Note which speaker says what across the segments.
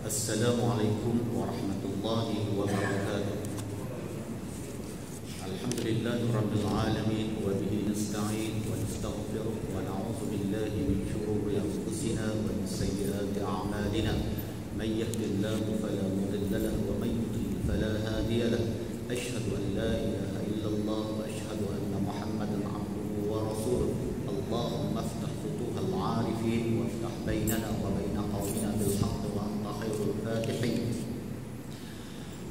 Speaker 1: Assalamualaikum warahmatullahi wabarakatuh. Alhamdulillahi rabbil alamin wa bihi nasta'in wa nastaghfiruh wa na'udzu billahi min shururi anfusina wa min sayyiati a'malina. Man yahdihillahu fala mudilla lahu wa man yudlil fala hadiya lahu. Asyhadu an la ilaha illallah wa asyhadu anna Muhammadan 'abduhu wa rasuluh. Allahumma iftah futuhal 'arifin wa iftah bainana wa baina qaumina bil haqq wa anta khairul fatihin.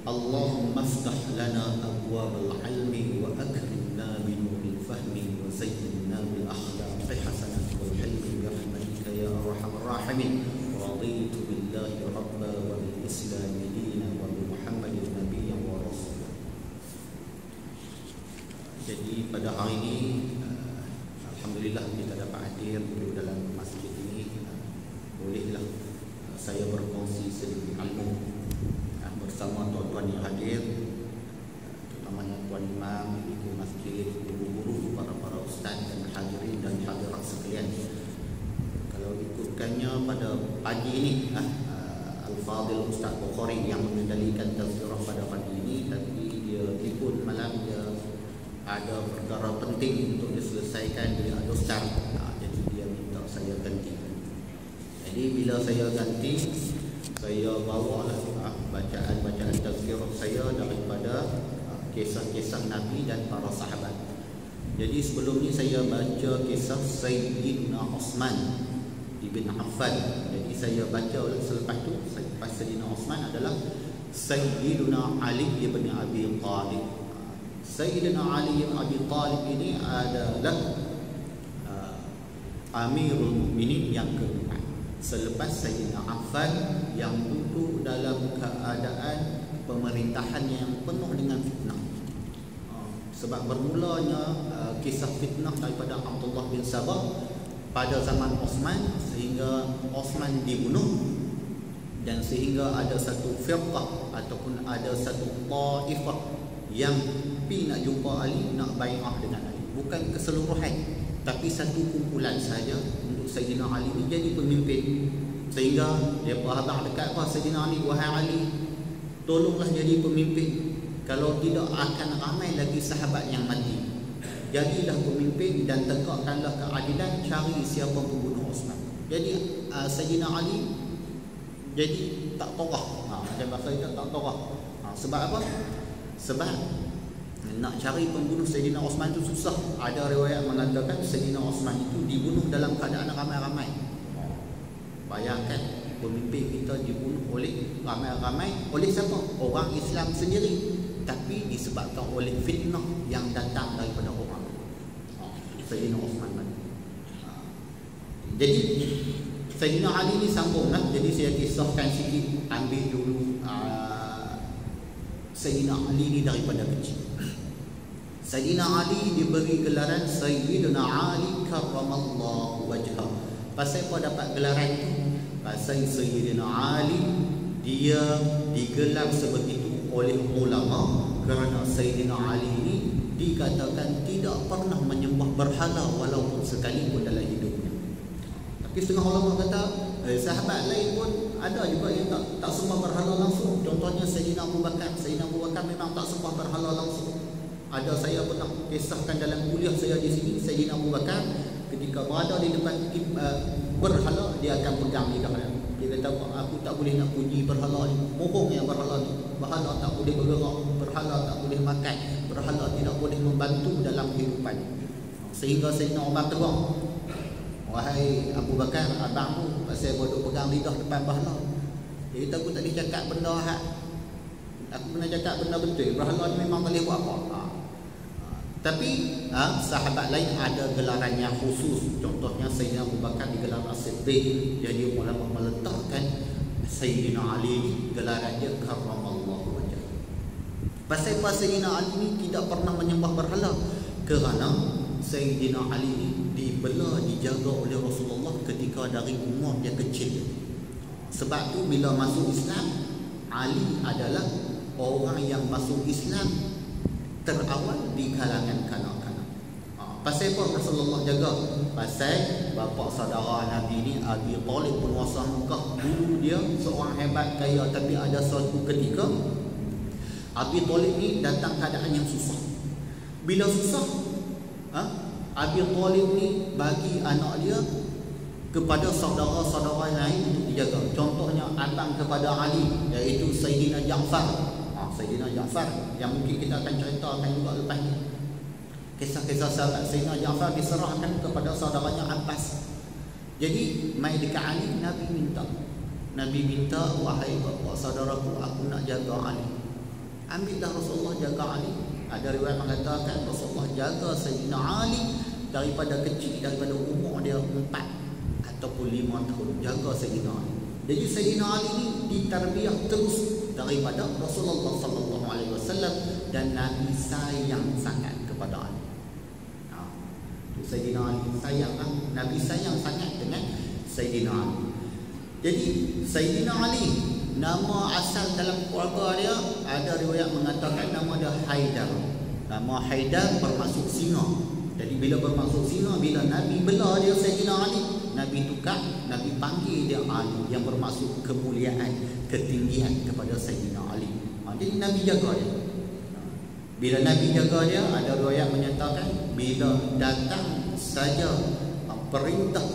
Speaker 1: Allahumma iftah lana abwabal 'ilmi wa akrimna bi nuril fahmi wa zayyinna bil akhlaqi hasanati wal hilmi bi rahmatika ya arhamar rahimin. Raditu billahi rabba wa bil islami dinan wa bi Muhammadin nabiyyan wa rasulah. Jadi pada hari ini alhamdulillah kita dapat hadir duduk dalam masjid ini. Bolehlah saya berkongsi sedikit ilmu bersama tuan-tuan yang hadir, terutamanya tuan imam, ibu masjid, guru-guru, para ustaz dan hadirin dan hadirat sekalian. Kalau ikutkannya pada pagi ini, Al-Fadil Ustaz Bukhari yang mengendalikan tazkirah pada pagi ini, tapi dia ikut malam dia ada perkara penting untuk diselesaikan, dia ada start, jadi dia minta saya ganti. Jadi bila saya ganti, saya bawalah bacaan-bacaan tazkirah saya daripada kisah-kisah Nabi dan para sahabat. Jadi sebelum ni saya baca kisah Sayyidina Osman ibn Affan. Jadi saya baca selepas tu, selepas Sayyidina Osman adalah Sayyidina Ali ibn Abi Talib. Sayyidina Ali ibn Abi Talib ini adalah Amirul Mukminin yang keempat selepas Sayyidina Affan yang duduk dalam keadaan pemerintahan yang penuh dengan fitnah. Sebab bermulanya kisah fitnah daripada Abdullah bin Sabah pada zaman Osman, sehingga Osman dibunuh, dan sehingga ada satu firqah ataupun ada satu taifah yang pergi nak jumpa Ali, nak bai'ah dengan Ali. Bukan keseluruhan, tapi satu kumpulan saja untuk Sayyidina Ali ini jadi pemimpin. Sehingga dia berhabaq dekat Sayyidina Ali, wahai Ali, tolonglah jadi pemimpin. Kalau tidak akan ramai lagi sahabat yang mati. Jadilah pemimpin dan tegakkanlah keadilan, cari siapa pembunuh Osman. Jadi Sayyidina Ali jadi tak torah. Macam bahasa kita tak torah. Sebab apa? Sebab nak cari pembunuh Sayyidina Osman itu susah. Ada riwayat mengatakan Sayyidina Osman itu dibunuh dalam keadaan ramai-ramai. Bayangkan pemimpin kita dibunuh oleh ramai-ramai. Oleh siapa? Orang Islam sendiri, tapi disebabkan oleh fitnah yang datang daripada orang. Sayyidina Osman. Jadi Sayyidina Ali ni sambung lah. Jadi saya kisahkan sikit. Ambil dulu Sayyidina Ali ni daripada kecil. Sayyidina Ali diberi gelaran Sayyidina Ali karramallahu wajhah. Pasal apa dapat gelaran itu? Pasal Sayyidina Ali dia digelar sebegitu oleh ulama kerana Sayyidina Ali ini dikatakan tidak pernah menyembah berhala walaupun sekalipun dalam hidupnya. Tapi setengah ulama kata sahabat lain pun ada juga yang tak sembah berhala langsung. Contohnya Sayyidina Abu Bakar. Sayyidina Abu Bakar memang tak sembah berhala langsung. Ada saya pernah kisahkan dalam kuliah saya di sini, Sayyidina Abu Bakar ketika berada di depan berhala, dia akan pegang lidah dia. Dia kata, aku tak boleh nak puji berhala ni. Mohong yang berhala ni. Berhala tak boleh bergerak, berhala tak boleh makan, berhala tidak boleh membantu dalam kehidupan. Sehingga Sayyidina Umar tegur, wahai Abu Bakar, abangmu pasal bodoh pegang lidah depan berhala. Dia kata, aku tak boleh cakap benda hak. Aku pernah cakap benda betul. Berhala ni memang tak boleh buat apa. Tapi sahabat lain ada gelaran yang khusus. Contohnya Sayyidina Abu Bakar digelar As-Siddiq. Jadi ulama meletakkan Sayyidina Ali ni gelaran dia karramallahu wajhah. Pasal apa Sayyidina Ali ni tidak pernah menyembah berhala? Kerana Sayyidina Ali ni dibela, dijaga oleh Rasulullah ketika dari umur dia kecil. Sebab tu bila masuk Islam, Ali adalah orang yang masuk Islam terawal di kalangan kanak-kanak. Pasal apa Rasulullah jaga? Pasal bapa saudara Nabi ni Abi Talib, penguasa Mekah, dulu dia seorang hebat kaya, tapi ada suatu ketika Abi Talib ni datang keadaan yang susah. Bila susah, Abi Talib ni bagi anak dia kepada saudara-saudara lain untuk dijaga. Contohnya abang kepada Ali, iaitu Sayyidina Ja'far. Sayyidina Ja'far yang mungkin kita akan ceritakan juga lepas ni. Kisah-kisah sahabat Sayyidina Ja'far diserahkan kepada saudaranya Abbas. Jadi mai dekat Ali, Nabi minta, wahai bapak saudaraku, aku nak jaga Ali. Ambillah Rasulullah jaga Ali. Ada riwayat mengatakan Rasulullah jaga Sayyidina Ali daripada kecil, daripada umur dia 4 ataupun 5 tahun, jaga Sayyidina Ali. Jadi Sayyidina Ali ni ditarbiyah terus daripada Rasulullah sallallahu alaihi wasallam, dan Nabi sayang sangat kepada Ali. Sayyidina Ali sayang, Nabi sayang sangat dengan Sayyidina Ali. Jadi Sayyidina Ali, nama asal dalam keluarga dia ada riwayat mengatakan nama dia Haidar. Nama Haidar bermaksud singa. Jadi bila bermaksud singa, bila Nabi bela dia Sayyidina Ali, Nabi tukar, Nabi panggil dia Ali, yang bermaksud kemuliaan, ketinggian kepada Sayyidina Ali. Jadi Nabi jaga dia. Bila Nabi jaga dia, ada riwayat menyatakan bila datang saja perintah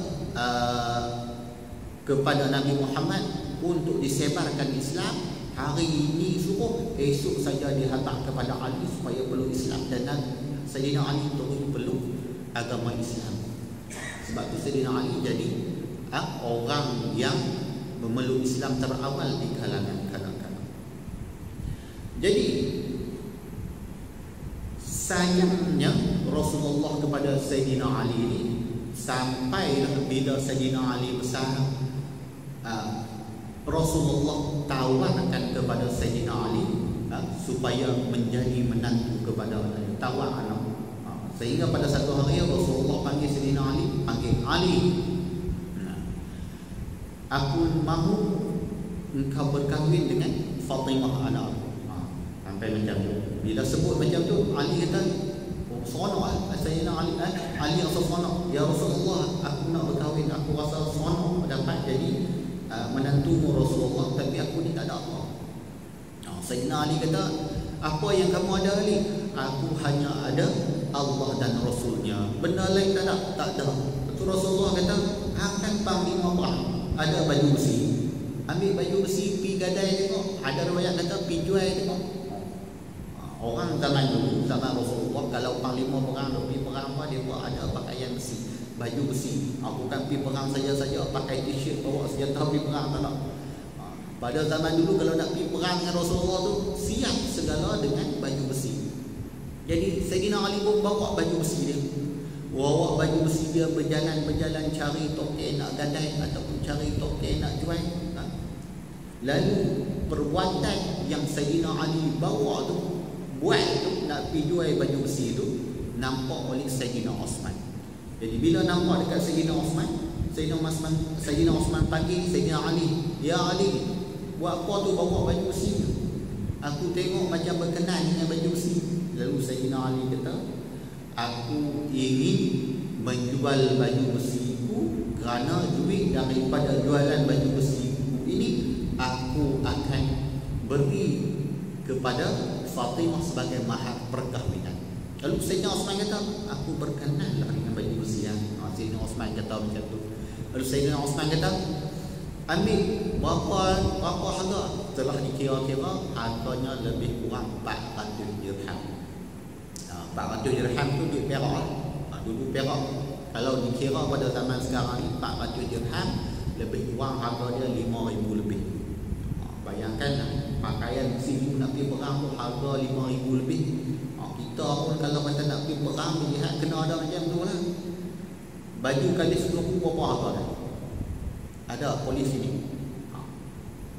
Speaker 1: kepada Nabi Muhammad untuk disebarkan Islam, hari ini suruh, esok saja dihantar kepada Ali supaya peluk Islam, dan Sayyidina Ali terus peluk agama Islam. Sebab tu Sayyidina Ali jadi orang yang memeluk Islam terawal di kalangan kanak-kanak. Jadi sayangnya Rasulullah kepada Sayyidina Ali ini, sampailah bila Sayyidina Ali besar, Rasulullah tawarkan kepada Sayyidina Ali supaya menjadi menantu kepada anaknya. Tawar anak. Sehingga pada satu hari Rasulullah panggil Sayyidina Ali, panggil Ali, aku mahu engkau berkahwin dengan Fatimah anak. Sampai macam tu. Bila sebut macam tu, Ali kata, oh seronok Sayyidina Ali, Ali rasa seronok. Ya Rasulullah, aku nak berkahwin, aku rasa seronok dapat jadi menantumu Rasulullah, tapi aku ni tak ada apa. Sayyidina Ali kata, apa yang kamu ada Ali? Aku hanya ada Allah dan Rasulnya, benda lain tak ada. Tak ada. Lepas Rasulullah kata, akan panglima perang, ada baju besi, ambil baju besi, pi gadai tengok. Ada riwayat kata pi jual tengok. Orang zaman dulu, zaman Rasulullah, kalau panglima perang, pergi perang apa, dia buat ada pakaian besi, baju besi. Bukan pergi perang saja-saja pakai t-shirt, bawa senjata pergi perang, tak nak. Pada zaman dulu kalau nak pergi perang dengan Rasulullah tu, siap segala dengan baju besi. Jadi Sayyidina Ali pun bawa baju besi dia. Bawa baju besi dia, berjalan-berjalan cari tokek nak gadai ataupun cari tokek nak jual. Lalu perbuatan yang Sayyidina Ali bawa tu, buat tu, nak pergi jual baju besi tu, nampak oleh Sayyidina Osman. Jadi bila nampak dekat Sayyidina Osman, Sayyidina Osman panggil Sayyidina Ali, ya Ali, buat apa tu bawa baju besi? Aku tengok macam berkenan dengan baju besi. Lalu Sayyidina Ali kata, aku ingin menjual baju besiku kerana duit daripada jualan baju besiku ini aku akan beri kepada Fatimah sebagai mahar perkahwinan. Lalu Sayyidina Osman kata, aku berkenanlah dengan baju besi yang Sayyidina Osman kata macam tu. Lalu Sayyidina Osman kata, ambil berapa harga? Telah dikira-kira harganya lebih kurang 400 dirham. 400 dirham tu duit perak. Dulu perak. Kalau dikira pada zaman sekarang ni 400 dirham lebih kurang harga dia 5,000 lebih. Bayangkanlah, pakaian besi nak pergi perang tu harga 5,000 lebih. Kita pun kalau kata nak pergi perang, lihat kena ada macam tu lah. Baju kali 10 berapa harga dah? Ada polis ini.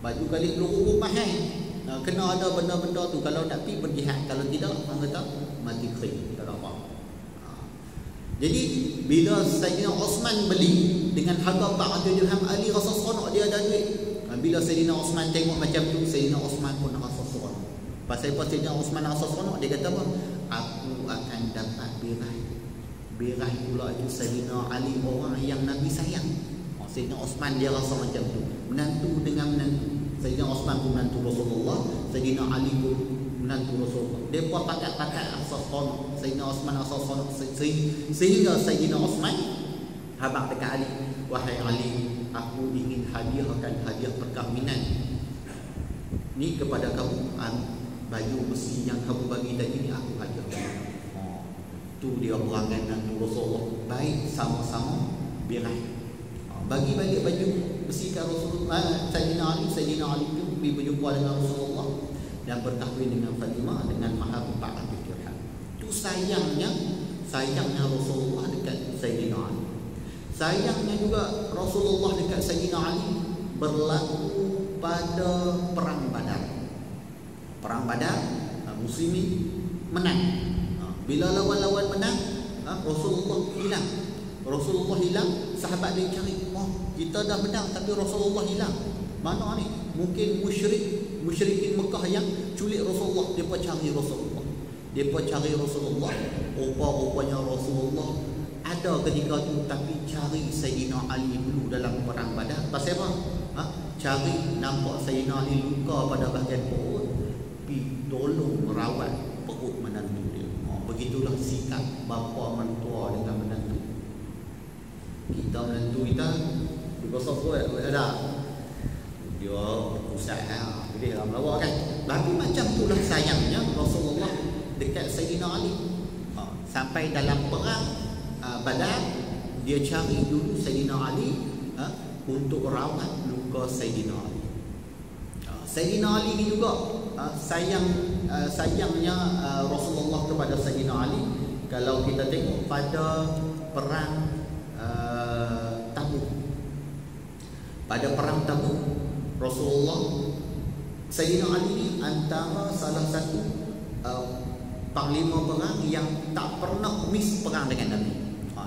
Speaker 1: Baju kali 10,000 mahal. Kena ada benda-benda tu kalau nak pergi berjihad. Kalau tidak, orang kata mati kering, tak ada apa. Jadi bila Sayyidina Osman beli dengan harga 400 dirham, Ali rasa seronok, dia ada duit. Bila Sayyidina Osman tengok macam tu, Sayyidina Osman pun rasa seronok. Pasal apa Sayyidina Osman rasa seronok? Dia kata apa? Aku akan dapat birai. Birai pula itu Sayyidina Ali, orang yang Nabi sayang. Sayyidina Osman dia rasa macam tu. Menantu dengan Osman pun menantu Rasulullah, Sayyidina Ali pun menantu Rasulullah. Depa pakat-pakat asas sonok. Sayyidina Osman asas sonok sehingga Sayyidina Osman habaq dekat Ali, wahai Ali, aku ingin hadiahkan hadiah perkahwinan ni kepada kamu. Baju besi yang kamu bagi tadi ni aku hadiahkan. Tu dia perangai dengan Rasulullah, baik sama-sama birahi. Bagi balik baju besi ke Rasulullah. Sayyidina Ali tu pergi berjumpa dengan Rasulullah dan berkahwin dengan Fatimah dengan mahar 400 dirham. Tu sayangnya Rasulullah dekat Sayyidina Ali. Sayangnya juga Rasulullah dekat Sayyidina Ali berlaku pada perang Badar. Perang Badar, Muslimin menang. Bila lawan-lawan menang, Rasulullah hilang. Sahabat dia cari, kita dah menang tapi Rasulullah hilang. Mana ni? Mungkin musyrikin Mekah yang culik Rasulullah. Depa cari Rasulullah. Rupa-rupanya Rasulullah ada ketika tu, tapi cari Sayyidina Ali dulu dalam perang Badar. Pasal apa? Cari, nampak Sayyidina Ali luka pada bahagian perut, pergi tolong merawat perut menantu dia. Begitulah sikap bapa mentua dengan menantu. Kita menantu kita dikosok kuat ada. Dia usaha gede dalam lawak kan. Tapi macam itulah sayangnya Rasulullah dekat Sayyidina Ali. Sampai dalam perang Badar, dia cari dulu Sayyidina Ali untuk rawat luka Sayyidina Ali. Sayyidina Ali ni juga sayangnya Rasulullah kepada Sayyidina Ali. Kalau kita tengok pada perang Tabuk, pada perang Tabuk, Rasulullah, Sayyidina Ali ni antara salah satu panglima perang yang tak pernah miss perang dengan Nabi.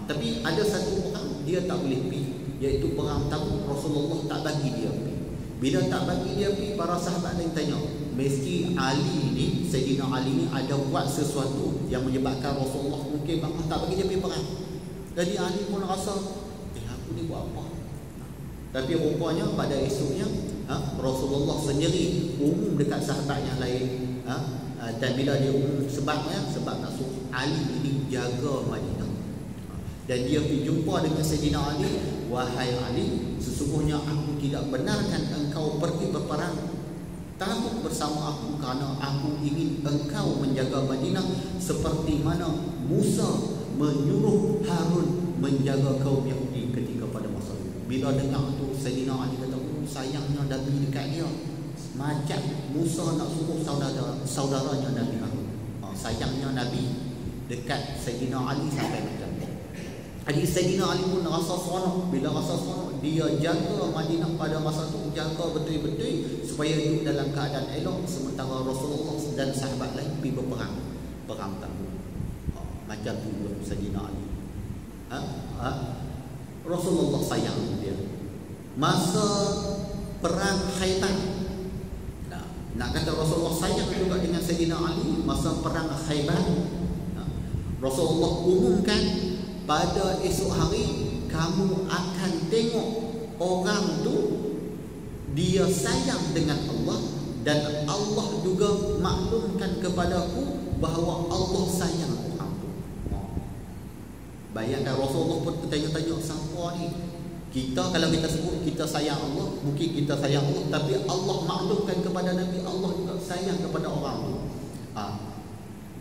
Speaker 1: Tapi ada satu perang dia tak boleh pergi, iaitu perang Tabuk. Rasulullah tak bagi dia pergi. Bila tak bagi dia pergi, para sahabat lain tanya, mesti Ali ni, Sayyidina Ali ni ada buat sesuatu yang menyebabkan Rasulullah mungkin tak bagi dia pergi perang. Jadi Ali pun rasa, aku ni buat apa? Tapi rupanya pada esoknya Rasulullah sendiri umum dekat sahabat yang lain. Dan bila dia umum sebab nak suruh Ali ini jaga Madinah. Dan dia pergi jumpa dengan Sayyidina Ali, wahai Ali, sesungguhnya aku tidak benarkan engkau pergi berperang Tabuk bersama aku kerana aku ingin engkau menjaga Madinah seperti mana Musa menyuruh Harun menjaga kaum Yahudi ketika pada masa itu. Bila dengar tu, Sayyidina Ali kata, sayangnya Nabi dekat dia macam Musa nak suruh saudaranya Nabi Harun. Sayangnya Nabi dekat Sayyidina Ali sampai macam tu. Jadi Sayyidina Ali pun rasa seronok. Bila rasa seronok, dia jaga Madinah pada masa tu, jaga betul-betul supaya hidup dalam keadaan elok. Sementara Rasulullah dan sahabat lain pergi berperang, perang Tabuk. Macam tu Sayyidina Ali. Rasulullah sayang dia. Masa perang Khaybar, nak kata Rasulullah sayang juga dengan Sayyidina Ali. Masa perang Khaybar, Rasulullah umumkan, pada esok hari kamu akan tengok orang tu dia sayang dengan Allah, dan Allah juga maklumkan kepadaku bahawa Allah sayang orang tu. Bayangkan Rasulullah pun bertanya-tanya, siapa ni? Kita kalau kita sebut kita sayang Allah, mungkin kita sayang Allah, tapi Allah maklumkan kepada Nabi, Allah juga sayang kepada orang tu.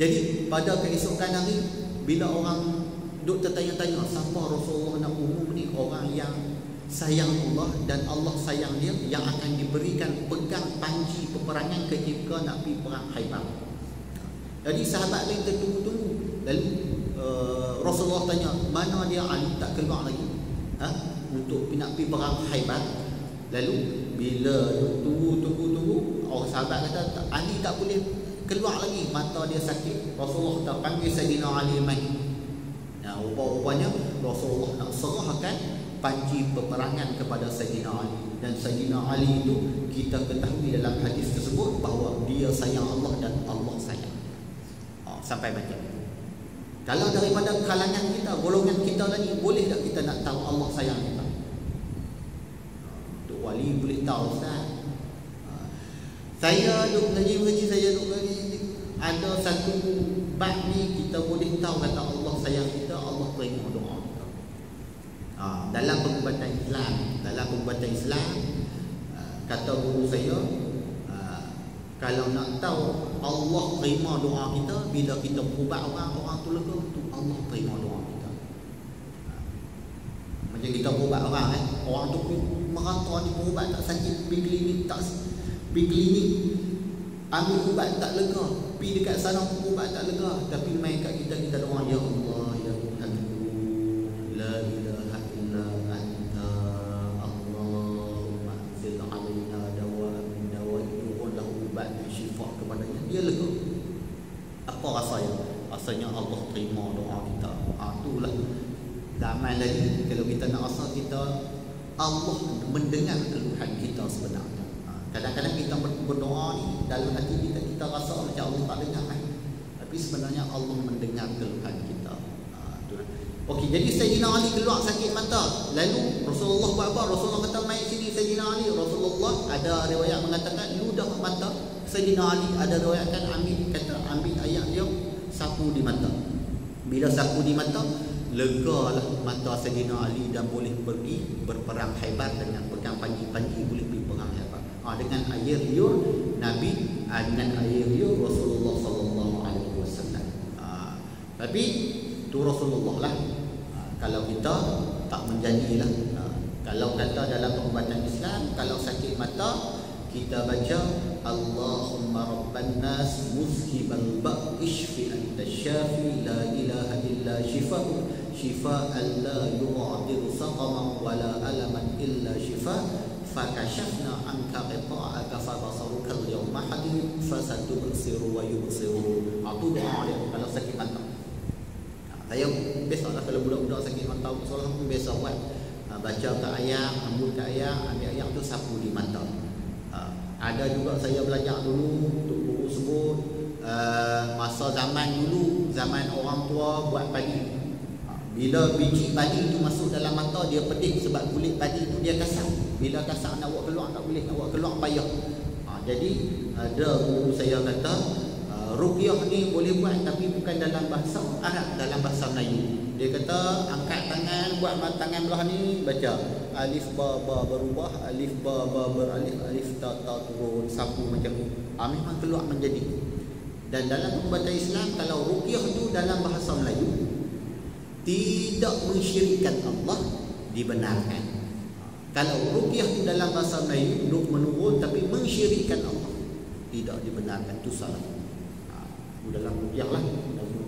Speaker 1: Jadi pada keesokan hari, bila orang duk tertanya-tanya siapa Rasulullah nak umum ni, orang yang sayang Allah dan Allah sayang dia, yang akan diberikan pegang panji peperangan ketika nak pergi perang Khaybar. Jadi sahabat lain tertunggu-tunggu. Lalu Rasulullah tanya, mana dia? Ali tak keluar lagi untuk nak pergi perang Khaybar. Lalu bila tunggu, orang sahabat kata Ali tak boleh keluar lagi, mata dia sakit. Rasulullah kata, panggil Sayyidina Ali mai. Rupa-rupanya Rasulullah nak serahkan panji peperangan kepada Sayyidina Ali. Dan Sayyidina Ali itu kita ketahui dalam hadis tersebut bahawa dia sayang Allah dan Allah sayang. Sampai macam itu. Kalau daripada kalangan kita, golongan kita lagi, boleh tak kita nak tahu Allah sayang kita? Untuk wali boleh tahu, Ustaz. Saya duk ngaji, saya duk ngaji. Ada satu bab ni kita boleh tahu kata Allah sayang kita, Allah terima doa kita. Dalam perubatan Islam, kata guru saya, kalau nak tahu Allah terima doa kita, bila kita berubat orang tu lega, tu Allah terima doa kita. Macam kita berubat orang tu merata ni berubat tak sakit, pergi klinik tak, pergi klinik ambil ubat tak lega, pergi dekat sana ubat tak lega, tapi main kat kita doa, ya Allah, ya Tuhanku, la ilaha illa anta, Allahumma anzil alaina dawa min dawaihi, lahu ubat dan syifa kepadanya, dia lega. Apa rasanya? Rasanya Allah terima doa kita. Itulah zaman lagi kalau kita nak rasa kita Allah mendengar keluhan kita sebenarnya. Kadang-kadang kita berdoa ni dalam hati kita rasa macam Allah tak dengar kan? Tapi sebenarnya Allah mendengar keluhan kita. Okey, jadi Sayyidina Ali keluar sakit mata. Lalu Rasulullah buat apa? Rasulullah kata mai sini Sayyidina Ali. Rasulullah ada riwayat mengatakan ludah mata Sayyidina Ali, ada riwayat kan ambil ayak dia sapu di mata. Bila sapu di mata, legalah mata Sayyidina Ali dan boleh pergi berperang Khaibar dengan pegang panji-panji, boleh pergi perang Khaibar. Dengan air liur Nabi, dengan air liur Rasulullah sallallahu alaihi wasallam. Tapi tu Rasulullah lah. Kalau kita tak menjadilah. Kalau kata dalam perubatan Islam, kalau sakit mata kita baca Allahumma rabban nas muzhibal ba'ish fi anta syafi la ilaha illa shifa'u shifa'an la yughadiru saqama wa la alaman illa shifa' fakashafna anka qita'aka fabasaruka al-yawma hadid fasatubsiru wa yubsiru. Itu doa dia kalau sakit mata. Saya biasalah kalau budak-budak sakit mata solat pun biasa buat. Baca ke ayat, ambil ke ayat, ambil ayat tu sapu di mata. Ada juga saya belajar dulu, Tok Guru sebut masa zaman dulu, zaman orang tua buat padi. Bila biji padi tu masuk dalam mata, dia pedih sebab kulit padi tu dia kasar. Bila kasar nak buat keluar tak boleh, nak buat keluar payah. Jadi ada guru saya kata ruqyah ni boleh buat tapi bukan dalam bahasa Arab, dalam bahasa Melayu. Dia kata angkat tangan, buat tangan belah ni, baca alif ba ba berubah, alif ba ba beralif, alif ta ta turun, sapu macam tu. Memang keluar menjadi. Dan dalam perubatan Islam, kalau ruqyah tu dalam bahasa Melayu tidak mensyirikkan Allah, dibenarkan. Kalau ruqyah tu dalam bahasa Melayu duk menurun tapi mensyirikkan Allah, tidak dibenarkan, itu salah. Dalam ruqyah lah,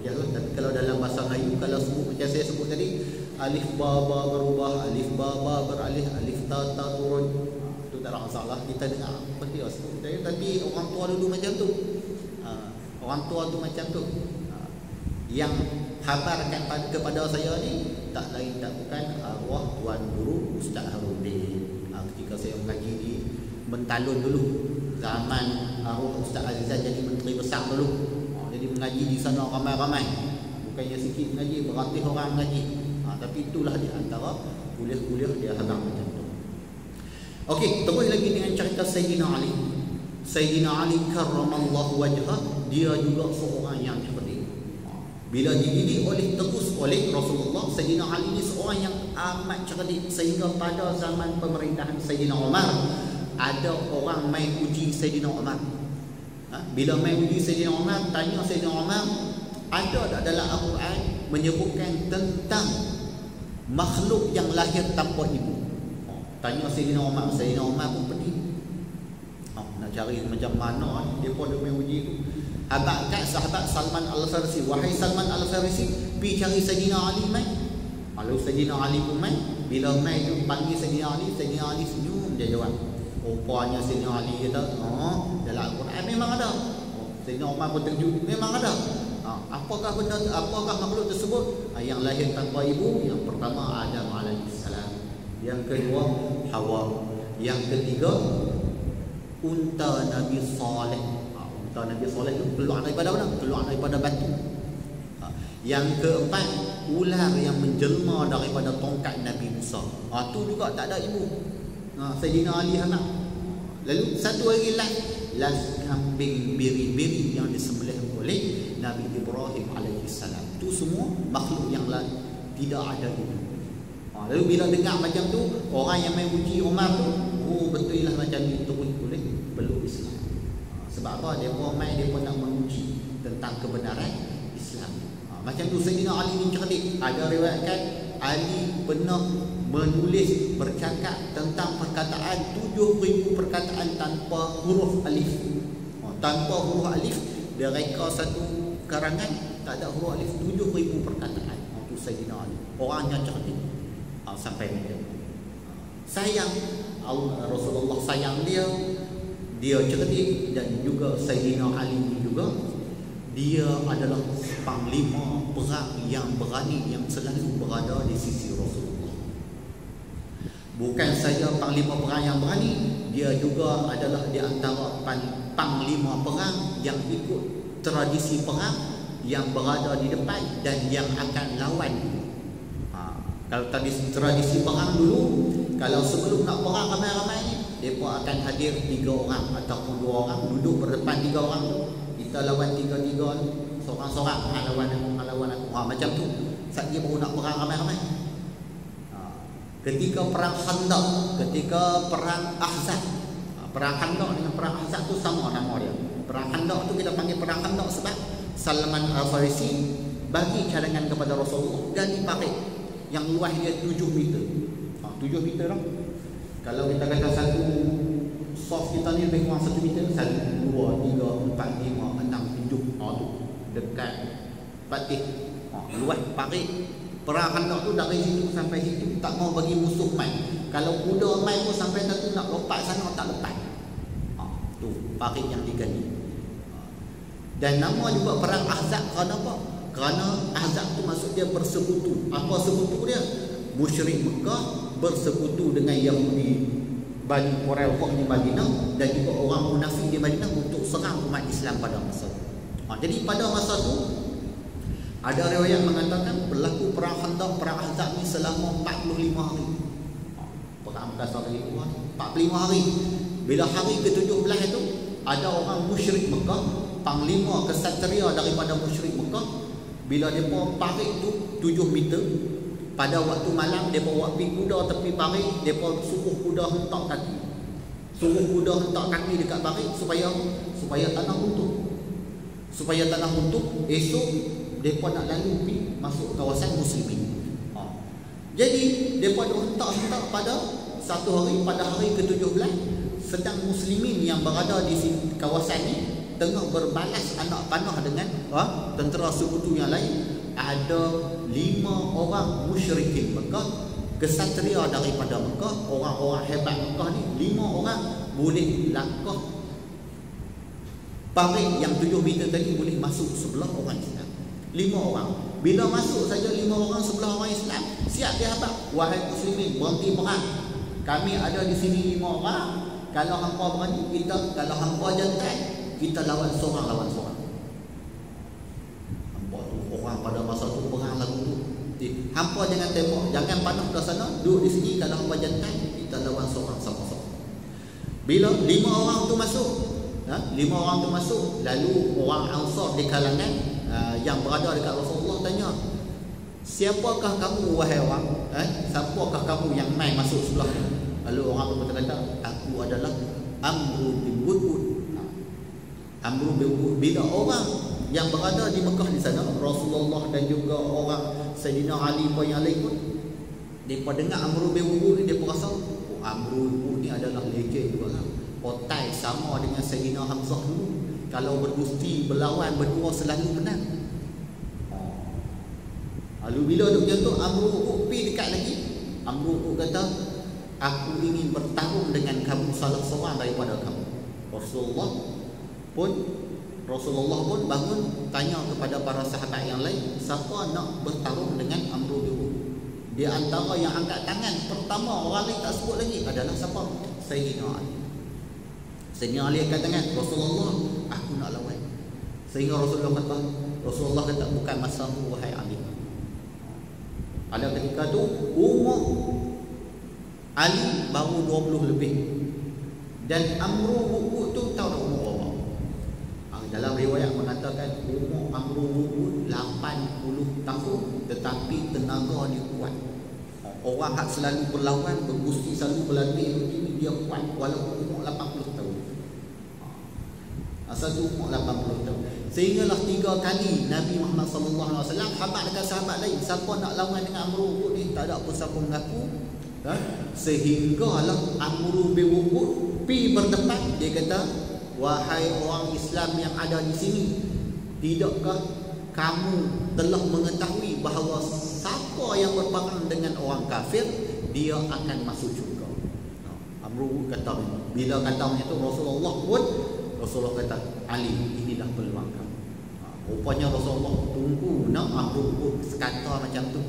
Speaker 1: tapi kalau dalam bahasa Melayu, kalau sebut macam saya sebut tadi, alif ba ba berubah, alif ba ba beralih, alif ta ta turun, itu tak ada masalah. Kita dengar apa dia sebut tadi, tapi orang tua dulu macam tu. Orang tua tu macam tu. Yang khabarkan kepada saya ni tak lain tak bukan arwah Tuan Guru Ustaz Harudin. Ketika saya mengaji di Mentalun dulu, zaman arwah Ustaz Azizan jadi menteri besar dulu. Jadi mengaji di sana ramai-ramai. Bukannya sikit mengaji, beratus orang mengaji. Tapi itulah di antara kuliah-kuliah dia habang macam tu. Okey, terus lagi dengan cerita Sayyidina Ali. Sayyidina Ali karramallahu wajhah, dia juga seorang yang cerdik. Bila dididik terus oleh Rasulullah, Sayyidina Ali ini seorang yang amat cerdik, sehingga pada zaman pemerintahan Sayyidina Umar ada orang main uji Sayyidina Umar. Bila main uji Sayyidina Umar, tanya Sayyidina Umar, ada tak dalam Al-Quran menyebutkan tentang makhluk yang lahir tanpa ibu? Tanya Sayyidina Umar pun pedih. Nak cari macam mana dia pun ada main uji tu. Abang kat sahabat Salman Al-Farisi, wahai Salman Al-Farisi, pergi cari Sayyidina Ali main. Lalu Sayyidina Ali pun main. Bila main tu panggil Sayyidina Ali senyum, dia jawab. Rupanya Sayyidina Ali kata, dalam Al-Quran memang ada. Sayyidina Umar pun terkejut, memang ada. Apakah benda, apakah makhluk tersebut? Yang lahir tanpa ibu, yang pertama Adam alaihissalam, yang kedua Hawa, yang ketiga unta Nabi Saleh. Unta Nabi Saleh itu keluar daripada mana? Keluar daripada batu. Yang keempat ular yang menjelma daripada tongkat Nabi Musa. Itu juga tak ada ibu. Sayyidina Ali anak. Lalu satu hari las kambing biri-biri yang disembelih oleh Nabi Ibrahim alaihissalam. Itu semua makhluk yang lain, tidak ada itu. Lalu bila dengar macam tu, orang yang main uji Umar tu, oh betul lah macam ni, terus boleh peluk Islam. Sebab apa? Dia pun main, dia pun nak menguji tentang kebenaran Islam. Macam tu Sayyidina Ali ni cerdik. Ada riwayatkan Ali pernah menulis bercakap tentang perkataan 7,000 perkataan tanpa huruf alif. Tanpa huruf alif, dia reka satu karangan tak ada huruf alif, 7,000 perkataan. Itu Sayyidina Ali, orangnya cerdik. Sampai macam sayang Rasulullah sayang dia cerdik, dan juga Sayyidina Ali juga dia adalah panglima perang yang berani, yang selalu berada di sisi Rasulullah. Bukan saja panglima perang yang berani, dia juga adalah di antara panglima perang yang ikut tradisi perang, yang berada di depan dan yang akan lawan. Kalau tradisi perang dulu, kalau sebelum nak perang ramai-ramai ni, mereka akan hadir 3 orang ataupun 2 orang, duduk berdepan 3 orang tu. Kita lawan 3-3 ni, seorang-seorang, lawan aku. Macam tu. Saat dia baru nak perang ramai-ramai. Ketika perang Khandaq, ketika perang Ahzab. Perang Khandaq dengan perang Ahzab tu sama nama dia. Perang Khandaq tu kita panggil perang Khandaq sebab Salman Al-Farisi bagi cadangan kepada Rasulullah dan parit yang luas dia 7 meter. 7 meter lah. Kalau kita kata satu soft kita ni lebih kurang 1 meter, 1, 2, 3, 4, 5, 6, 7. Tu dekat patih. Luas parit. Perang Khandaq tu dari situ sampai situ, tak mau bagi musuh main. Kalau kuda main pun sampai satu nak lompat sana tak lepas. Tu parit yang digali. Dan nama juga perang Ahzab kerana apa? Kerana Ahzab tu maksud dia bersekutu. Apa sekutu dia? Musyrik Mekah bersekutu dengan Yahudi Bani Quraizah di Madinah dan juga orang munafik di Madinah untuk serang umat Islam pada masa itu. Jadi pada masa itu ada riwayat mengatakan berlaku perang Khandaq, perang Ahzab ni selama 45 hari. Perang Kasar dari 45 hari. Bila hari ke-17 itu ada orang musyrik Mekah, panglima kesatria daripada musyrik Mekah. Bila mereka parit tu 7 meter, pada waktu malam mereka bawa pergi kuda tepi parit, mereka suruh kuda hentak kaki. Suruh kuda hentak kaki dekat parit supaya tanah runtuh. Supaya tanah runtuh, esok mereka nak lalu pergi masuk kawasan muslimin. Jadi mereka hentak-hentak pada satu hari, pada hari ke-17, sedang muslimin yang berada di kawasan ni tengah berbalas anak panah dengan tentera sekutu yang lain. Ada 5 orang musyrikin Mekah, kesatria daripada Mekah, orang-orang hebat Mekah ni, 5 orang boleh langkah parit yang 7 meter tadi, boleh masuk sebelah orang Islam. 5 orang. Bila masuk saja 5 orang sebelah orang Islam, siap dia habaq, wahai muslimin, berhenti perang. Kami ada di sini 5 orang. Kalau hangpa berani, kita, kalau hangpa jantan, kita lawan seorang. Hampa tu orang pada masa tu perang lagu tu. Hampa jangan tembak, jangan panah ke sana, duduk di sini. Kalau hampa jantan, kita lawan seorang sama-sama. Bila 5 orang tu masuk, 5 orang tu masuk, lalu orang Ansar di kalangan yang berada dekat Rasulullah tanya, siapakah kamu wahai orang? Siapakah kamu yang main masuk sebelah ni? Lalu orang tu berkata, aku adalah Amru bin Wudud. Amru bin Wudud. Bila orang yang berada di Mekah di sana, Rasulullah dan juga orang Sayyidina Ali pun yang lain pun, mereka dengar Amru bin Wudud ni, mereka rasa Amru bin Wudud ni adalah legend juga lah. Otai sama dengan Sayyidina Hamzah dulu. Kalau bergusti, berlawan, berdua selalu menang. Lalu bila duk macam tu, Amru bin Wudud pergi dekat lagi. Amru bin Wudud kata, aku ingin bertarung dengan kamu, salah seorang daripada kamu. Rasulullah pun bangun tanya kepada para sahabat yang lain, siapa nak bertarung dengan Amru bin Wudud? Di antara yang angkat tangan pertama, orang lain tak sebut lagi, adalah siapa? Sayyidina Ali. Sayyidina Ali angkat tangan, Rasulullah, aku nak lawan. Sehingga Rasulullah kata, bukan masamu wahai Ali. Pada ketika tu umur Ali baru 20 lebih. Dan Amru bin Wudud tu tahu dah umur Dalam riwayat mengatakan umur Amru Wu'ud 80 tahun, tetapi tenaga dia kuat. Orang hak selalu berlawan, bergusti, selalu berlatih begini, dia kuat walaupun umur 80 tahun. Asal tu umur 80 tahun. Sehinggalah 3 kali Nabi Muhammad SAW khabar dengan sahabat lain, siapa nak lawan dengan Amru Wu'ud ni, tak ada apa siapa mengaku. Sehinggalah Amru bin Wu'ud pi berdepan, dia kata, wahai orang Islam yang ada di sini, tidakkah kamu telah mengetahui bahawa siapa yang berperang dengan orang kafir, dia akan masuk syurga. Amru kata, bila kata macam tu Rasulullah kata, Ali, inilah peluang kamu. Rupanya Rasulullah tunggu nak Amru kata macam tu.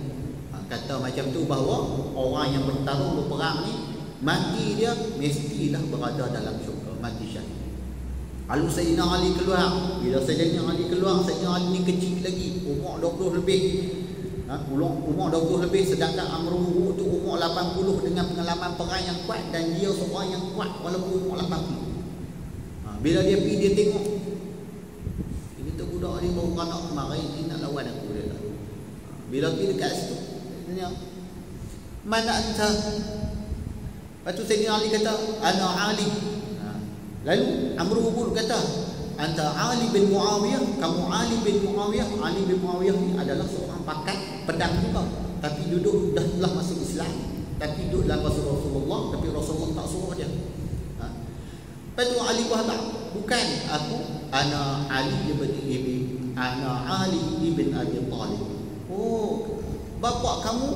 Speaker 1: Kata macam tu bahawa orang yang bertarung berperang ni, mati dia mestilah berada dalam syurga, mati syahid. Lalu Sayyidina Ali keluar. Bila Sayyidina Ali keluar, Sayyidina Ali ni kecil lagi, umur 20 lebih. Umur 20 lebih, sedangkan Amru tu umur 80 dengan pengalaman perang yang kuat, dan dia seorang yang kuat walaupun umur 80. Bila dia pergi, dia tengok, ini tu budak ni baru kanak kemarin, ni nak lawan aku dia tak. Bila pergi dekat situ, tanya, mana anta? Lepas tu Sayyidina Ali kata, ana Ali. Lalu Amru Wu'ud kata, anta Ali bin Muawiyah, kamu Ali bin Muawiyah. Ali bin Muawiyah ni adalah seorang pakat pedang juga, tapi duduk dah telah masuk Islam, tapi duduk dalam Rasulullah, tapi Rasulullah tak suruh dia. Lepas tu Ali kata, bukan aku, ana Ali ibn Abi Talib. Oh, bapa kamu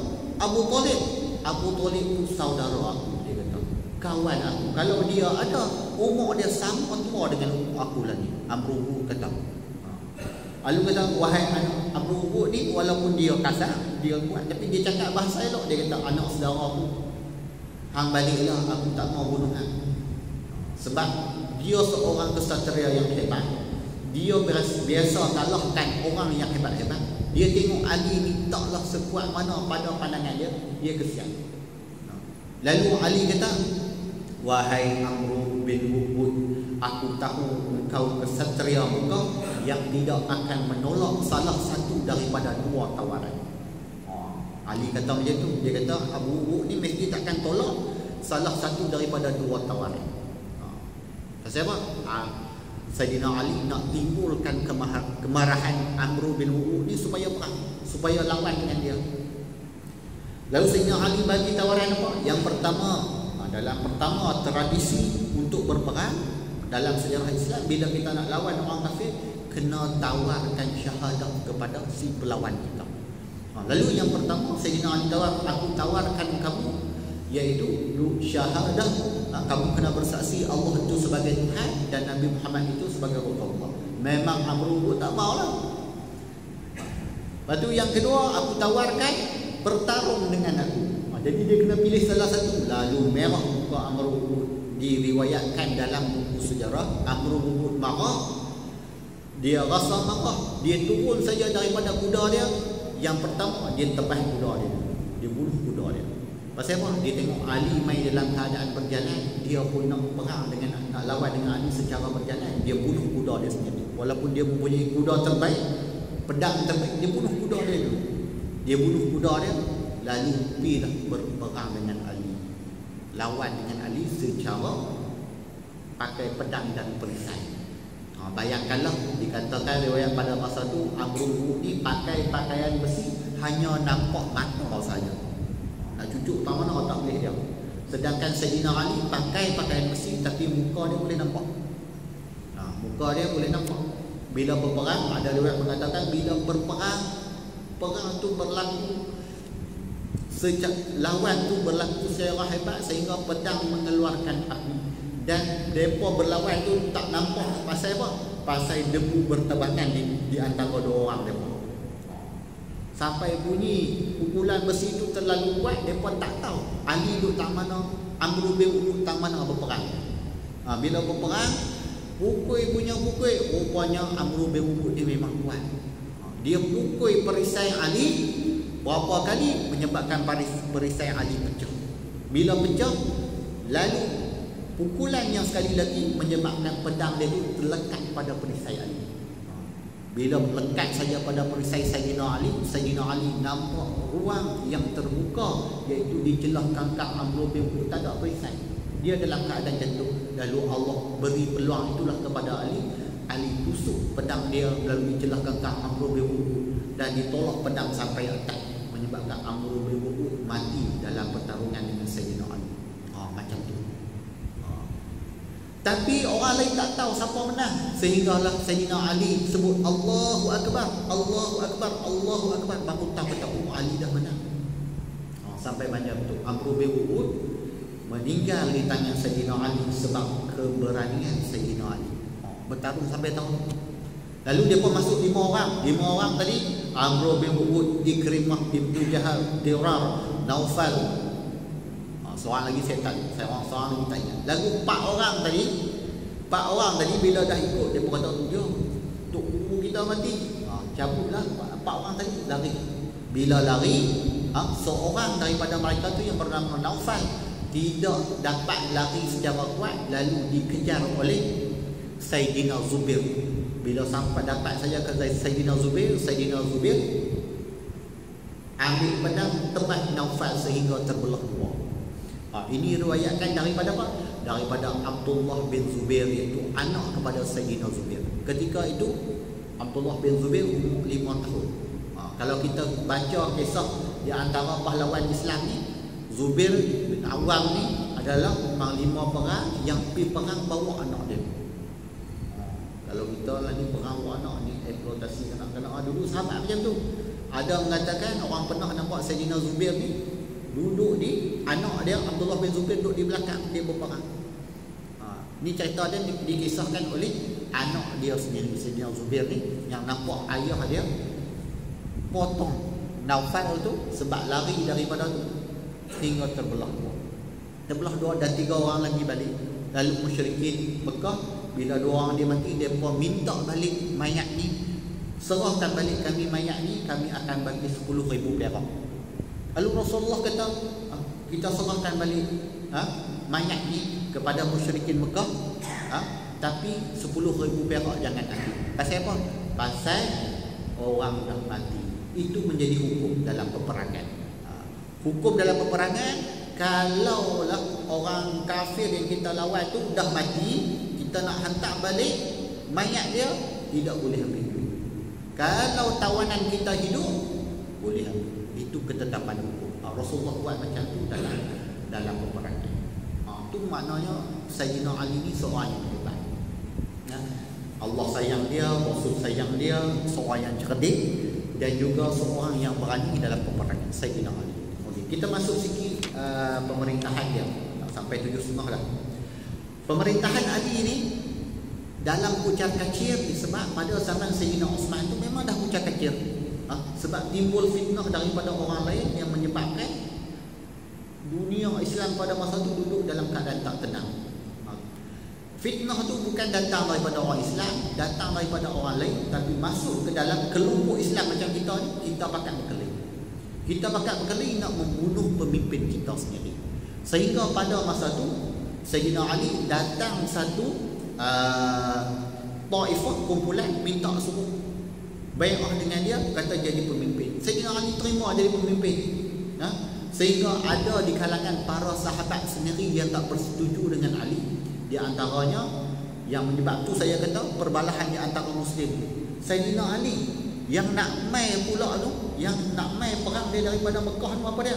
Speaker 1: Abu Talib. Abu Talib itu saudara aku, dia kata, kawan aku. Kalau dia ada, umur dia sama tua dengan umur aku lagi. Amru Wu'ud kata. Lalu kata, wahai anak Amru Wu'ud ni, walaupun dia kasar, dia kuat, tapi dia cakap bahasa elok. Dia kata, anak saudara aku, hang baliklah, aku tak mau bunuh hang. Sebab dia seorang kesatria yang hebat. Dia biasa kalahkan orang yang hebat-hebat. Dia tengok Ali ni taklah sekuat mana pada pandangan dia, dia kesian. Lalu Ali kata, wahai Amru bin Wu'ud, aku tahu engkau kesatria engkau yang tidak akan menolak salah satu daripada 2 tawaran. Ali kata macam tu. Dia kata Abu Wu'ud ni mesti takkan tolak salah satu daripada 2 tawaran. Pasal apa? Sayyidina Ali nak timbulkan kemarahan Amru bin Wu'ud ni supaya perang, supaya lawan dengan dia. Lalu Sayyidina Ali bagi tawaran apa? Yang pertama, dalam tradisi untuk berperang dalam sejarah Islam, bila kita nak lawan orang kafir, kena tawarkan syahadah kepada si pelawan kita. Lalu yang pertama Sayyidina Ali tawar, aku tawarkan kamu, iaitu syahadah, kamu kena bersaksi Allah itu sebagai Tuhan dan Nabi Muhammad itu sebagai Rasulullah. Memang Amru tak maulah. Lepas tu yang kedua, aku tawarkan bertarung dengan aku. Jadi dia kena pilih salah satu. Lalu merah muka Amru Wu'ud. Diriwayatkan dalam buku sejarah, Amru Wu'ud marah. Dia rasa marah. Dia turun saja daripada kuda dia. Yang pertama, dia tebas kuda dia. Dia bunuh kuda dia. Pasal apa? Dia tengok Ali main dalam keadaan berjalan. Dia pun nak perang dengan, nak lawan dengan Ali secara berjalan. Dia bunuh kuda dia sendiri. Walaupun dia mempunyai kuda terbaik, pedang terbaik, dia bunuh kuda dia dulu. Dia bunuh kuda dia, lalu pergilah berperang dengan Ali. Lawan dengan Ali secara pakai pedang dan perisai. Bayangkanlah, dikatakan riwayat pada masa tu Amru Wu'ud ni pakai pakaian besi, hanya nampak mata saja. Nak cucuk tak mana tak boleh dia. Sedangkan Sayyidina Ali pakai pakaian besi, tapi muka dia boleh nampak. Muka dia boleh nampak. Bila berperang, ada riwayat mengatakan bila berperang, perang tu berlaku, lawan tu berlaku secara hebat sehingga pedang mengeluarkan api. Dan mereka berlawan tu tak nampak pasal apa? Pasal debu bertebakan di antara 2 orang mereka. Sampai bunyi pukulan besi itu terlalu kuat, mereka tak tahu Ali duduk tak mana, Amru bin Wu'ud tak mana berperang. Bila berperang, pukul, rupanya Amru bin Wu'ud dia memang kuat. Dia pukul perisai Ali berapa kali, menyebabkan perisai Ali pecah. Bila pecah, lalu Pukulan yang sekali lagi menyebabkan pedang dia itu terlekat pada perisai Ali. Bila melekat saja pada perisai Sayyidina Ali nampak ruang yang terbuka, iaitu di celah kangkang Amr bin Wuqud, tak ada perisai. Dia dalam keadaan jatuh. Lalu Allah beri peluang itulah kepada Ali. Ali tusuk pedang dia melalui celah kangkang Amr bin Wuqud dan ditolak pedang sampai atas, menyebabkan Amr bin Wuqud mati dalam pertarungan dengan Sayyidina Ali. Macam tu. Tapi orang lain tak tahu siapa menang, sehinggalah Sayyidina Ali sebut Allahu Akbar, Allahu Akbar, Allahu Akbar, baru tahu Ali dah menang. Sampai macam tu Amr bin Wuqud meninggal di tangan Sayyidina Ali sebab keberanian Sayyidina Ali. Bertarung sampai tahun. Lalu dia pun masuk 5 orang. 5 orang tadi, Amr bin Wuqud, Ikrimah, Ibnu Jahal, Dirar, Naufal. Seorang lagi saya tak, seorang lagi tak ingat. Lalu 4 orang tadi bila dah ikut, dia pun kata, jom, tok guru kita mati. Cabutlah 4 orang tadi, lari. Bila lari, seorang daripada mereka tu yang bernama Naufal tidak dapat lari secara kuat, lalu dikejar oleh Sayyidina Zubair. Bila sampai dapat saja ke Sayyidina Zubair ambil pedang tebas Naufal sehingga terbelah 2. Ini riwayatkan daripada apa? Daripada Abdullah bin Zubair, iaitu anak kepada Sayyidina Zubair. Ketika itu Abdullah bin Zubair umur 5 tahun. Kalau kita baca kisah di antara pahlawan Islam ni, Zubair bin Awam ni adalah panglima perang yang pergi perang bawa anak dia. Kalau kita lagi perang bawa anak ni, eksploitasi kanak-kanak. Dulu sahabat macam tu. Ada mengatakan orang pernah nampak Sayyidina Zubair ni duduk di, anak dia Abdullah bin Zubair duduk di belakang dia berperang. Ni cerita dia dikisahkan oleh anak dia sendiri, Sayyidina Zubair ni, yang nampak ayah dia potong Naufal tu sebab lari daripada tu hingga terbelah 2 dan 3 orang lagi balik. Lalu musyrikin Mekah bila 2 orang dia mati, dia pun minta balik mayat ni, serahkan balik kami mayat ni, kami akan bagi 10,000 perak. Lalu Rasulullah kata, kita serahkan balik mayat ni kepada musyrikin Mekah, tapi 10,000 perak jangan ambil. Pasal apa? Pasal orang dah mati. Itu menjadi hukum dalam peperangan. Hukum dalam peperangan, kalaulah orang kafir yang kita lawan tu dah mati, kita nak hantar balik mayat dia, tidak boleh ambil. Kalau tawanan kita hidup, boleh ambil. Itu ketetapan hukum. Rasulullah buat macam tu dalam peperangan. Itu maknanya Sayyidina Ali ni seorang yang hebat. Allah sayang dia, Rasul sayang dia, seorang yang cerdik dan juga seorang yang berani dalam peperangan. Sayyidina Ali. Okey, kita masuk sikit pemerintahan dia. Sampai 7.5 dah. Pemerintahan Ali ni dalam kucar kacir disebab pada zaman Sayyidina Osman tu memang dah kucar kacir. Sebab timbul fitnah daripada orang lain yang menyebabkan dunia Islam pada masa tu duduk dalam keadaan tak tenang. Fitnah tu bukan datang daripada orang Islam, datang daripada orang lain, tapi masuk ke dalam kelompok Islam macam kita ni, kita bakal berkelahi. Kita bakal berkelahi nak membunuh pemimpin kita sendiri. Sehingga pada masa tu Sayyidina Ali datang satu taifah kumpulan minta suruh bai'ah dengan dia, kata jadi pemimpin. Sayyidina Ali terima jadi pemimpin. Sehingga ada di kalangan para sahabat sendiri yang tak bersetuju dengan Ali. Di antaranya yang menyebab tu saya kata perbalahan di antara Muslim. Sayyidina Ali yang nak mai pula tu, yang nak mai perang dia daripada Mekah tu apa dia?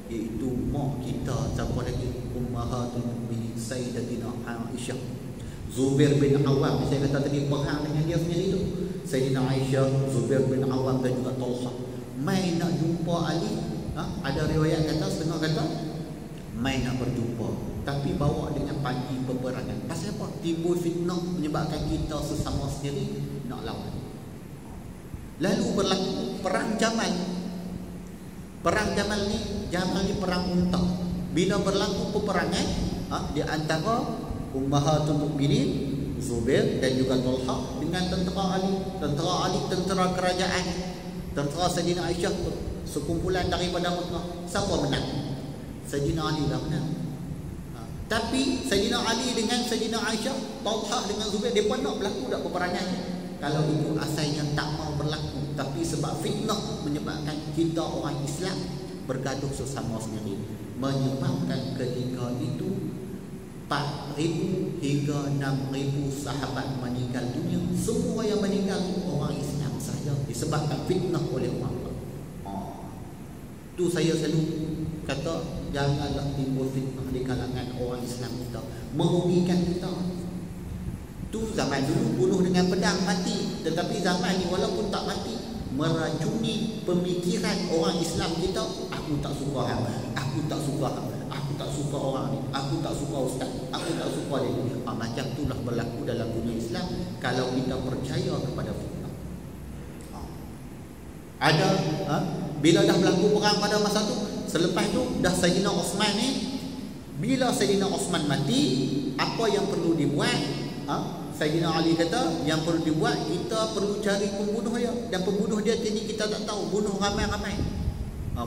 Speaker 1: Iaitu mak kita, siapa lagi? Ummahatul Mukminin Sayyidatina Aisyah. Zubair bin Awam, saya kata tadi perang dengan dia sendiri tu. Sayyidina Aisyah, Zubair bin Awam dan juga Talha mai nak jumpa Ali. Ada riwayat kata, setengah kata mai nak berjumpa, tapi bawa dengan panji peperangan. Pasal apa? Timbul fitnah menyebabkan kita sesama sendiri nak lawan. Lalu berlaku perang Jamal. Perang Jamal ni perang unta. Bila berlaku peperangan di antara Ummahatul Mukminin Zubair dan juga Talha dengan tentera Ali. Tentera Ali, tentera kerajaan, tentera Sayyidina Aisyah, sekumpulan daripada Mekah. Siapa menang? Sayyidina Ali lah menang. Tapi Sayyidina Ali dengan Sayyidina Aisyah, Talhah dengan Zubair, mereka nak berlaku tak peperangan. Kalau itu asalnya tak mau berlaku, tapi sebab fitnah menyebabkan kita orang Islam bergaduh sesama sendiri, menyebabkan ketika itu 4,000 hingga 6,000 sahabat meninggal dunia. Semua yang meninggal orang Islam saja, disebabkan fitnah oleh orang. Tu saya selalu kata, janganlah timbul fitnah di kalangan orang Islam kita, merugikan kita. Tu zaman dulu bunuh dengan pedang mati, tetapi zaman ni walaupun tak mati, meracuni pemikiran orang Islam kita. Aku tak suka hang, aku tak suka hang, aku tak suka orang ni, aku tak suka ustaz, aku tak suka dia. Macam itulah berlaku dalam dunia Islam kalau kita percaya kepada fitnah. Ada bila dah berlaku perang pada masa tu, selepas tu dah Sayyidina Osman ni, bila Sayyidina Osman mati, apa yang perlu dibuat? Sayyidina Ali kata yang perlu dibuat, kita perlu cari pembunuh dia, dan pembunuh dia ini kita tak tahu, bunuh ramai-ramai.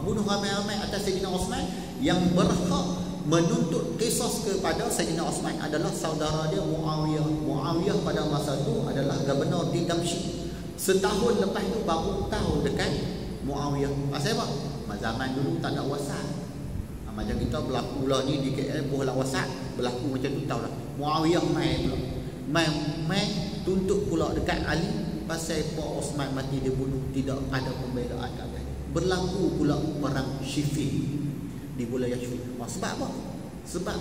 Speaker 1: Bunuh ramai-ramai atas Sayyidina Osman. Yang berhak menuntut kisos kepada Sayyidina Osman adalah saudara dia Muawiyah. Muawiyah pada masa itu adalah gubernur di Damsyik. Setahun lepas tu baru tahu dekat Muawiyah. Pasal apa? Zaman dulu tak ada WhatsApp. Macam kita berlaku lah ni di KL, bohlah WhatsApp, berlaku macam tu tahu lah. Muawiyah main pula, main tuntut pula dekat Ali pasal Pak Osman mati dia bunuh, tidak ada pembelaan. Berlaku pula perang Siffin di wilayah Siffin. Sebab apa? Sebab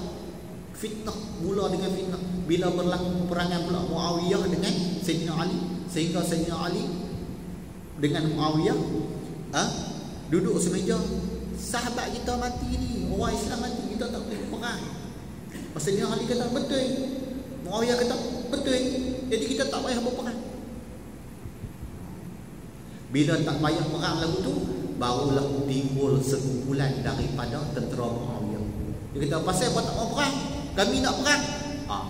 Speaker 1: fitnah, mula dengan fitnah. Bila berlaku peperangan pula Muawiyah dengan Sayyidina Ali, sehingga Sayyidina Ali dengan Muawiyah duduk semeja. Sahabat kita mati ni, orang Islam mati, kita tak boleh perang. Sayyidina Ali kata betul, Muawiyah kata betul, jadi kita tak payah berperang. Bila tak payah perang lagu tu, barulah timbul sekumpulan daripada tentera Muawiyah. Dia kata pasal apa tak mau perang, kami nak perang.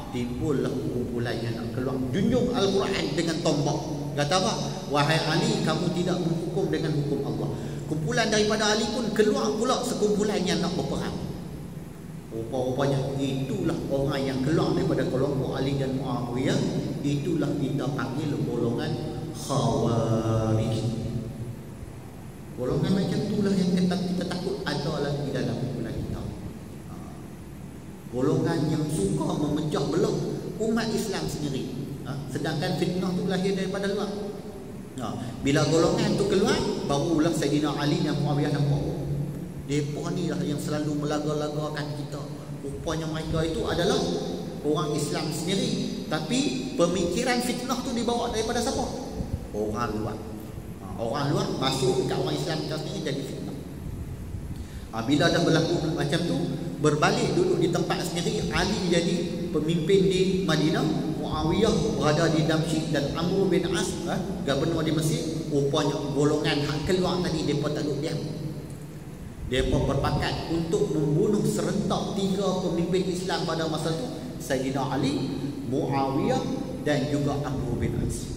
Speaker 1: Timbullah kumpulan yang nak keluar, junjung Al-Quran dengan tombak. Kata apa? Wahai Ali, kamu tidak menghukum dengan hukum Allah. Kumpulan daripada Ali pun keluar pula sekumpulan yang nak berperang. Rupa-rupanya itulah orang yang keluar daripada kelompok Ali dan Muawiyah, itulah kita panggil golongan Khawarij. Golongan macam itulah yang kita takut ada lagi dalam kumpulan kita. Golongan yang suka memecah belah umat Islam sendiri. Sedangkan fitnah tu lahir daripada luar. Bila golongan tu keluar, barulah Sayyidina Ali dan Muawiyah nampak, mereka ni lah yang selalu melaga-lagakan kita. Rupanya mereka itu adalah orang Islam sendiri, tapi pemikiran fitnah tu dibawa daripada siapa? Orang luar. Orang luar masuk dekat orang Islam kita sendiri, jadi fitnah. Bila dah berlaku macam tu, berbalik duduk di tempat sendiri. Ali jadi pemimpin di Madinah, Muawiyah berada di Damsyik, dan Amr bin As gubernur di Mesir. Rupanya golongan hak keluar tadi, mereka tak duduk diam. Mereka berpakat untuk membunuh serentak 3 pemimpin Islam pada masa itu, Sayyidina Ali, Muawiyah dan juga Amr bin As.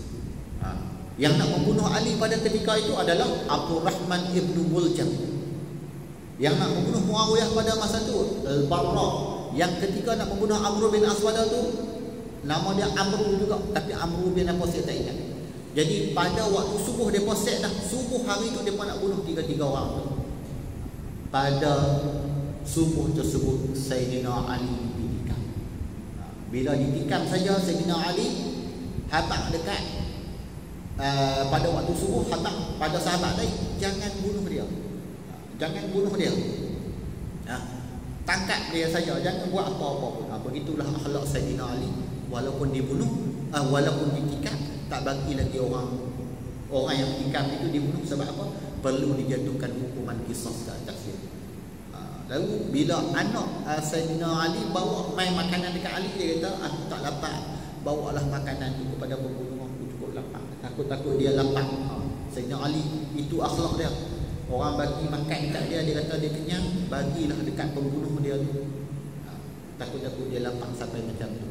Speaker 1: Yang nak membunuh Ali pada ketika itu adalah Abdul Rahman ibn Muljam. Yang nak membunuh Muawiyah pada masa itu Al-Barra. Yang ketika nak membunuh Amr bin As pada itu, nama dia Amr juga, tapi Amr bin apa saya tak ingat. Jadi pada waktu subuh mereka set dah, subuh hari itu mereka nak bunuh 3 orang tu. Pada subuh tersebut Sayyidina Ali ditikam. Bila ditikam saja Sayyidina Ali habaq dekat pada waktu subuh, habaq pada sahabat lain, jangan bunuh dia. Jangan bunuh dia. Tangkap dia saja, jangan buat apa-apa pun. Begitulah akhlak Sayyidina Ali. Walaupun dibunuh, walaupun ditikam, tak bagi lagi orang yang tikam itu dibunuh. Sebab apa? Perlu dijatuhkan hukuman qisas ke atas dia. Lalu bila anak Sayyidina Ali bawa main makanan dekat Ali, dia kata, aku tak lapar, bawalah makanan itu kepada pembunuh, aku cukup lapar, takut-takut dia lapar. Sayyidina Ali, itu akhlak dia. Orang bagi makan dekat dia, dia kata dia kenyang, bagilah dekat pembunuh dia tu. Takut-takut dia lapar sampai macam tu.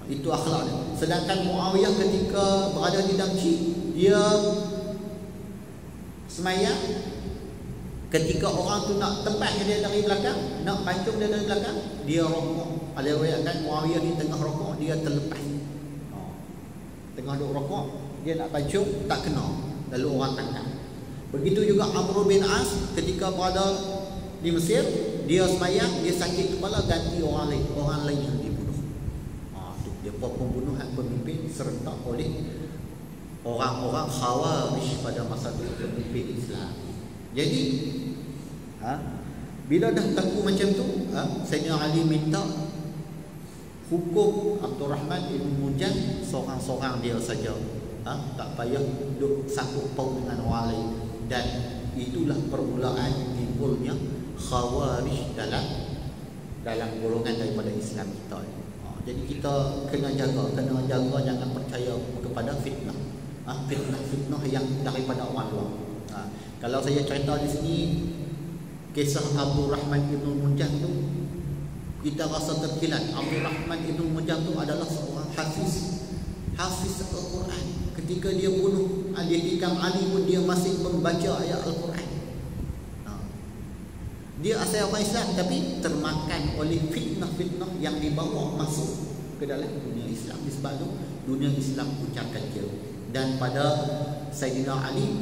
Speaker 1: Itu akhlak dia. Sedangkan Muawiyah ketika berada di Damsyik, dia semayang. Ketika orang tu nak tembak dia dari belakang, nak pancung dia dari belakang, dia rokok. Ada riwayatkan Muawiyah di tengah rokok dia terlepas. Tengah duk rokok, dia nak pancung tak kena. Lalu orang tangkap. Begitu juga Amr bin As ketika berada di Mesir, dia sembahyang, dia sakit kepala, ganti orang lain yang dibunuh. Dia pembunuhan pemimpin serentak oleh orang-orang Khawarij pada masa itu, pemimpin Islam. Jadi bila dah berlaku macam tu, Sayyidina Ali minta hukum Abdul Rahman ibn Muljam seorang-seorang dia saja. Tak payah duk sangkut paut dengan orang lain. Dan itulah permulaan timbulnya Khawarij dalam golongan daripada Islam kita. Jadi kita kena jaga jangan percaya kepada fitnah. Fitnah yang daripada orang luar. Kalau saya cerita di sini kisah Abdul Rahman ibn Muljam tu, kita rasa terkilat. Abdul Rahman ibn Muljam tu adalah seorang hafiz Al-Quran. Ketika dia bunuh dia tikam Ali pun dia masih membaca ayat Al-Quran. Dia asal orang Islam tapi termakan oleh fitnah-fitnah yang dibawa masuk ke dalam dunia Islam. Sebab tu dunia Islam pucat kacau. Dan pada Sayyidina Ali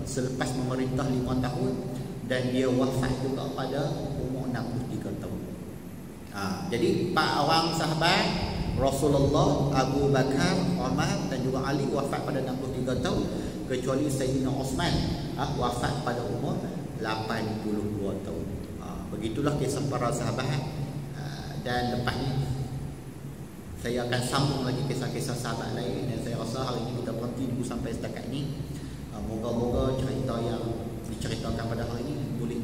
Speaker 1: selepas memerintah 5 tahun, dan dia wafat juga pada umur 63 tahun. Jadi 4 orang sahabat Rasulullah, Abu Bakar, Umar dan juga Ali wafat pada 63 tahun, kecuali Sayyidina Osman wafat pada umur 82 tahun. Begitulah kisah para sahabat. Dan lepas ni saya akan sambung lagi kisah-kisah sahabat lain. Dan saya rasa hari ini kita berhenti dulu sampai setakat ni. Moga-moga cerita yang diceritakan pada hari ini boleh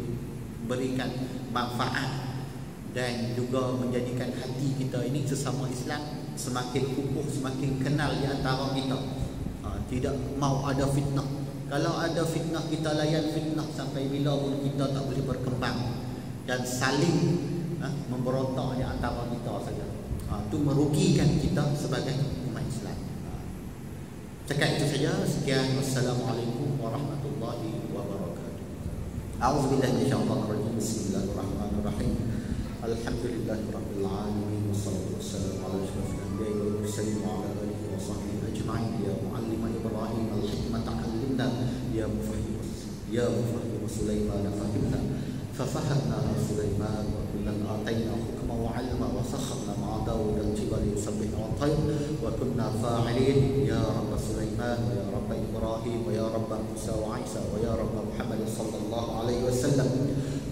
Speaker 1: berikan manfaat dan juga menjadikan hati kita ini sesama Islam semakin kukuh, semakin kenal di antara kita. Tidak mau ada fitnah. Kalau ada fitnah, kita layan fitnah sampai bila pun kita tak boleh berkembang dan saling memberontak di antara kita saja. Itu merugikan kita sebagai umat Islam. Cakap itu saja. Sekian. Wassalamualaikum warahmatullahi wabarakatuh. A'udzubillahi minasyaitonir rajim. Bismillahirrahmanirrahim. Alhamdulillahirabbil alamin wassalatu wassalamu ala asyrafil anbiya'i wal mursalin wa ala alihi wa sahbihi ajma'in. Ya muallima Ibrahim al-hikmata 'allimna, ya mufahhim Sulaiman fahimna, ففهمنا سليمان وكلا آتينا حكما وعلما وسخرنا مع داود الجبال يسبحن والطير وكنا فاعلين. يا رب سليمان ويا رب إبراهيم ويا رب موسى وعيسى ويا رب محمد صلى الله عليه وسلم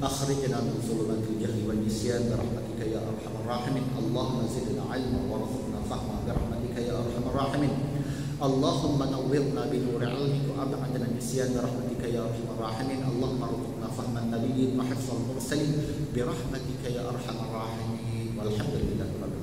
Speaker 1: أخرجنا من ظلمات الجهل والنسيان برحمتك يا أرحم الراحمين. اللهم زدنا علما وارزقنا فهما برحمتك يا أرحم الراحمين. اللهم نورنا بنور علمك وأبعدنا النسيان برحمتك يا أرحم الراحمين. اللهم ارزقنا فهم النبيين وحفظ المرسلين برحمتك يا أرحم الراحمين. والحمد لله رب